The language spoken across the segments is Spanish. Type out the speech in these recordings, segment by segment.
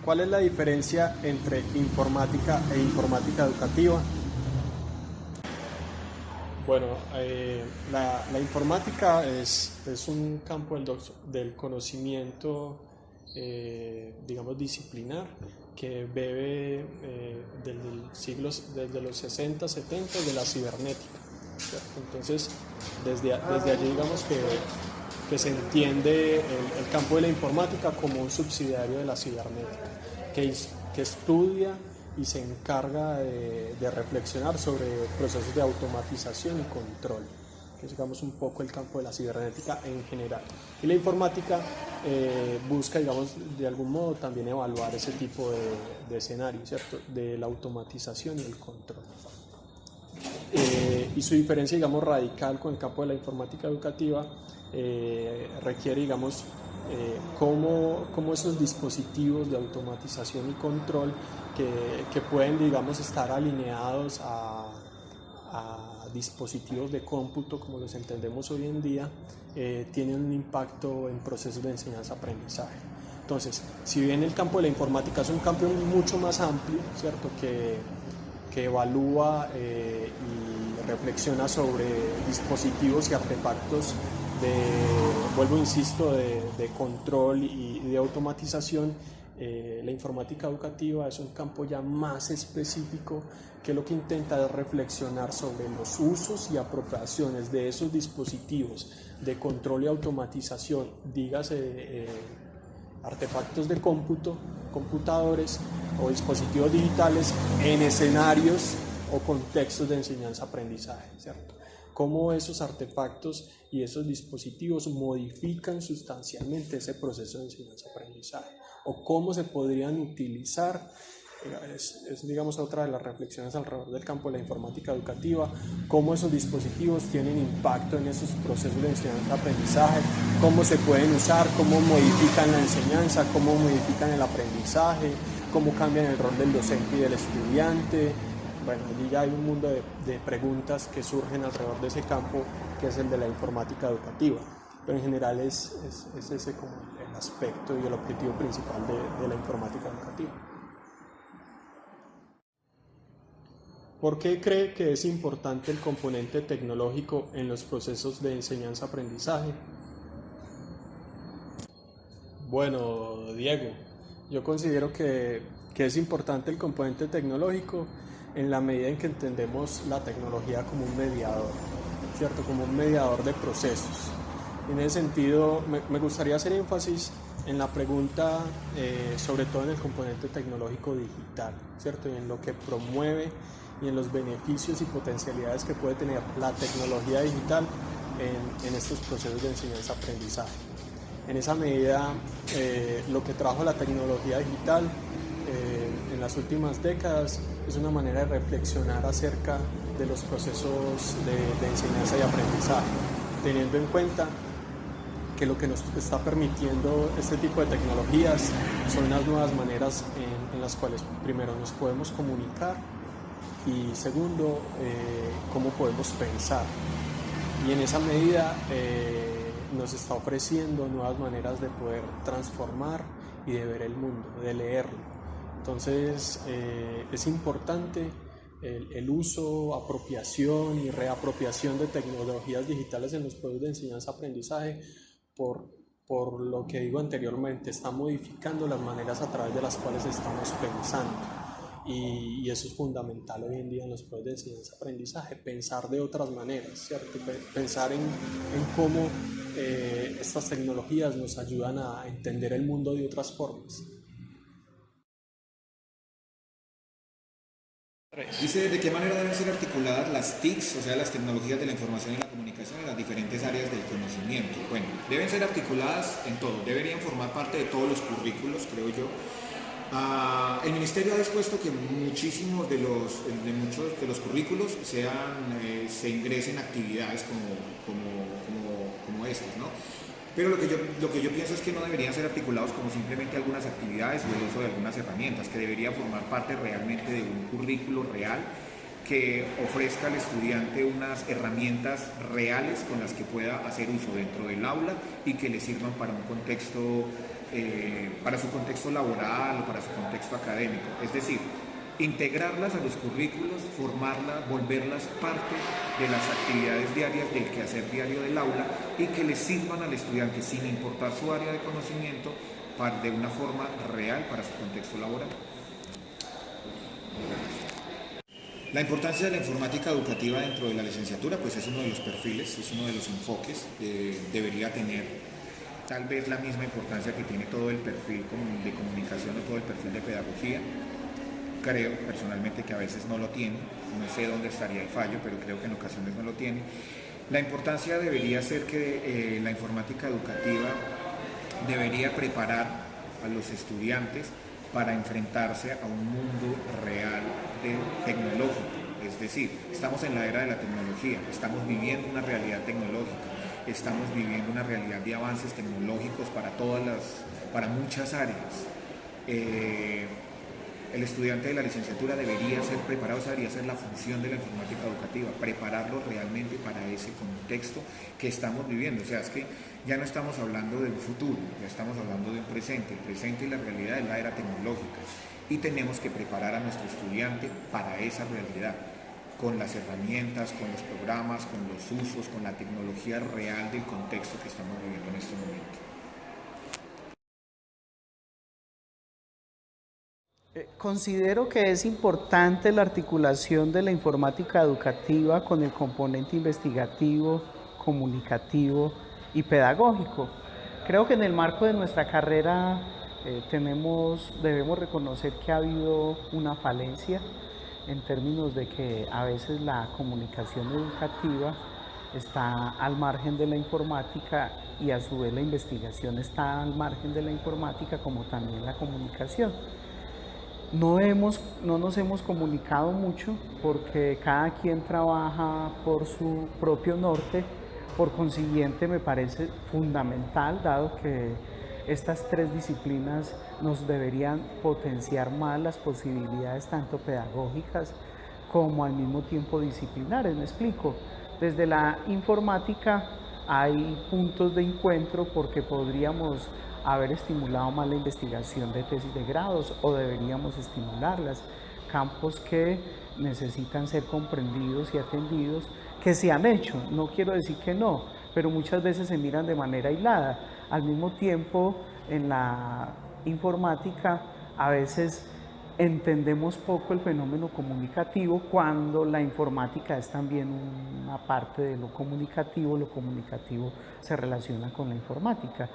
¿Cuál es la diferencia entre informática e informática educativa? Bueno, la informática es un campo del conocimiento, digamos, disciplinar, que bebe desde los 60, 70 de la cibernética, ¿cierto? Entonces, desde allí digamos que se entiende el campo de la informática como un subsidiario de la cibernética, que estudia y se encarga de reflexionar sobre procesos de automatización y control, que es digamos un poco el campo de la cibernética en general. Y la informática busca, digamos, de algún modo también evaluar ese tipo de escenarios, ¿cierto? De la automatización y el control. Y su diferencia, digamos, radical con el campo de la informática educativa requiere, digamos, cómo esos dispositivos de automatización y control que pueden, digamos, estar alineados a dispositivos de cómputo, como los entendemos hoy en día, tienen un impacto en procesos de enseñanza-aprendizaje. Entonces, si bien el campo de la informática es un campo mucho más amplio, ¿cierto? Que evalúa y reflexiona sobre dispositivos y artefactos vuelvo insisto, de control y de automatización, la informática educativa es un campo ya más específico que lo que intenta es reflexionar sobre los usos y apropiaciones de esos dispositivos de control y automatización, dígase artefactos de cómputo, computadores o dispositivos digitales en escenarios o contextos de enseñanza-aprendizaje, ¿cierto? Cómo esos artefactos y esos dispositivos modifican sustancialmente ese proceso de enseñanza-aprendizaje o cómo se podrían utilizar. Es, digamos, otra de las reflexiones alrededor del campo de la informática educativa, cómo esos dispositivos tienen impacto en esos procesos de enseñanza-aprendizaje, cómo se pueden usar, cómo modifican la enseñanza, cómo modifican el aprendizaje, cómo cambian el rol del docente y del estudiante. Bueno, allí ya hay un mundo de preguntas que surgen alrededor de ese campo, que es el de la informática educativa. Pero en general es ese como el aspecto y el objetivo principal de la informática educativa. ¿Por qué cree que es importante el componente tecnológico en los procesos de enseñanza-aprendizaje? Bueno, Diego, yo considero que es importante el componente tecnológico en la medida en que entendemos la tecnología como un mediador, ¿cierto? Como un mediador de procesos. En ese sentido, me gustaría hacer énfasis en la pregunta, sobre todo en el componente tecnológico digital, ¿cierto? Y en lo que promueve y en los beneficios y potencialidades que puede tener la tecnología digital en estos procesos de enseñanza-aprendizaje. En esa medida, lo que trajo la tecnología digital en las últimas décadas es una manera de reflexionar acerca de los procesos de enseñanza y aprendizaje, teniendo en cuenta que lo que nos está permitiendo este tipo de tecnologías son las nuevas maneras en las cuales primero nos podemos comunicar y segundo, cómo podemos pensar. Y en esa medida nos está ofreciendo nuevas maneras de poder transformar y de ver el mundo, de leerlo. Entonces es importante el uso, apropiación y reapropiación de tecnologías digitales en los procesos de enseñanza-aprendizaje por lo que digo anteriormente, está modificando las maneras a través de las cuales estamos pensando. Y eso es fundamental hoy en día en los procesos de enseñanza-aprendizaje, pensar de otras maneras, ¿cierto? Pensar en cómo estas tecnologías nos ayudan a entender el mundo de otras formas. Dice, ¿de qué manera deben ser articuladas las TICs, o sea, las tecnologías de la información y la comunicación en las diferentes áreas del conocimiento? Bueno, deben ser articuladas en todo, deberían formar parte de todos los currículos, creo yo. El Ministerio ha dispuesto que muchos de los currículos se ingresen actividades como estas, ¿no? Pero lo que yo pienso es que no deberían ser articulados como simplemente algunas actividades o el uso de algunas herramientas, que debería formar parte realmente de un currículo real que ofrezca al estudiante unas herramientas reales con las que pueda hacer uso dentro del aula y que le sirvan para un contexto, para su contexto laboral o para su contexto académico. Es decir, integrarlas a los currículos, formarlas, volverlas parte de las actividades diarias del quehacer diario del aula y que les sirvan al estudiante, sin importar su área de conocimiento, de una forma real para su contexto laboral. La importancia de la informática educativa dentro de la licenciatura pues es uno de los perfiles, es uno de los enfoques, debería tener tal vez la misma importancia que tiene todo el perfil de comunicación o todo el perfil de pedagogía. Creo personalmente que a veces no lo tiene, no sé dónde estaría el fallo, pero creo que en ocasiones no lo tiene. La importancia debería ser que la informática educativa debería preparar a los estudiantes para enfrentarse a un mundo real tecnológico. Es decir, estamos en la era de la tecnología, estamos viviendo una realidad tecnológica, estamos viviendo una realidad de avances tecnológicos para muchas áreas. El estudiante de la licenciatura debería ser preparado, esa debería ser la función de la informática educativa, prepararlo realmente para ese contexto que estamos viviendo. O sea, es que ya no estamos hablando de un futuro, ya estamos hablando de un presente. El presente y la realidad es la era tecnológica y tenemos que preparar a nuestro estudiante para esa realidad, con las herramientas, con los programas, con los usos, con la tecnología real del contexto que estamos viviendo en este momento. Considero que es importante la articulación de la informática educativa con el componente investigativo, comunicativo y pedagógico. Creo que en el marco de nuestra carrera debemos reconocer que ha habido una falencia en términos de que a veces la comunicación educativa está al margen de la informática y a su vez la investigación está al margen de la informática, como también la comunicación. No nos hemos comunicado mucho porque cada quien trabaja por su propio norte. Por consiguiente, me parece fundamental, dado que estas tres disciplinas nos deberían potenciar más las posibilidades tanto pedagógicas como al mismo tiempo disciplinares. Me explico. Desde la informática hay puntos de encuentro porque podríamos haber estimulado más la investigación de tesis de grados o deberíamos estimularlas, campos que necesitan ser comprendidos y atendidos, que se han hecho, no quiero decir que no, pero muchas veces se miran de manera aislada. Al mismo tiempo, en la informática a veces entendemos poco el fenómeno comunicativo cuando la informática es también una parte de lo comunicativo se relaciona con la informática.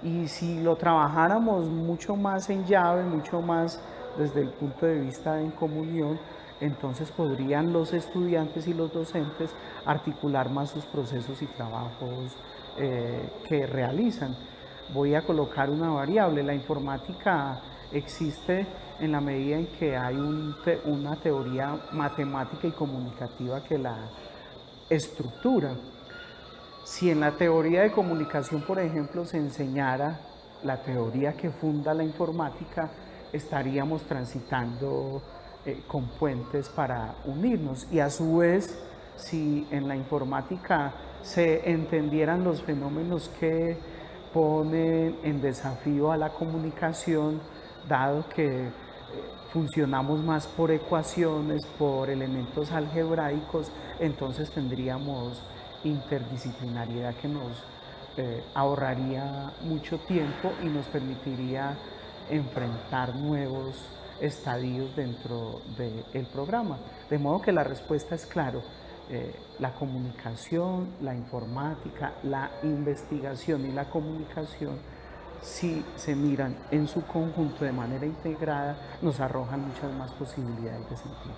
Y si lo trabajáramos mucho más en llave, mucho más desde el punto de vista en comunión, entonces podrían los estudiantes y los docentes articular más sus procesos y trabajos que realizan. Voy a colocar una variable. La informática existe en la medida en que hay una teoría matemática y comunicativa que la estructura. Si en la teoría de comunicación, por ejemplo, se enseñara la teoría que funda la informática, estaríamos transitando con puentes para unirnos. Y a su vez, si en la informática se entendieran los fenómenos que ponen en desafío a la comunicación, dado que funcionamos más por ecuaciones, por elementos algebraicos, entonces tendríamos interdisciplinariedad que nos ahorraría mucho tiempo y nos permitiría enfrentar nuevos estadios dentro del programa. De modo que la respuesta es claro, la comunicación, la informática, la investigación y la comunicación, si se miran en su conjunto de manera integrada, nos arrojan muchas más posibilidades de sentido.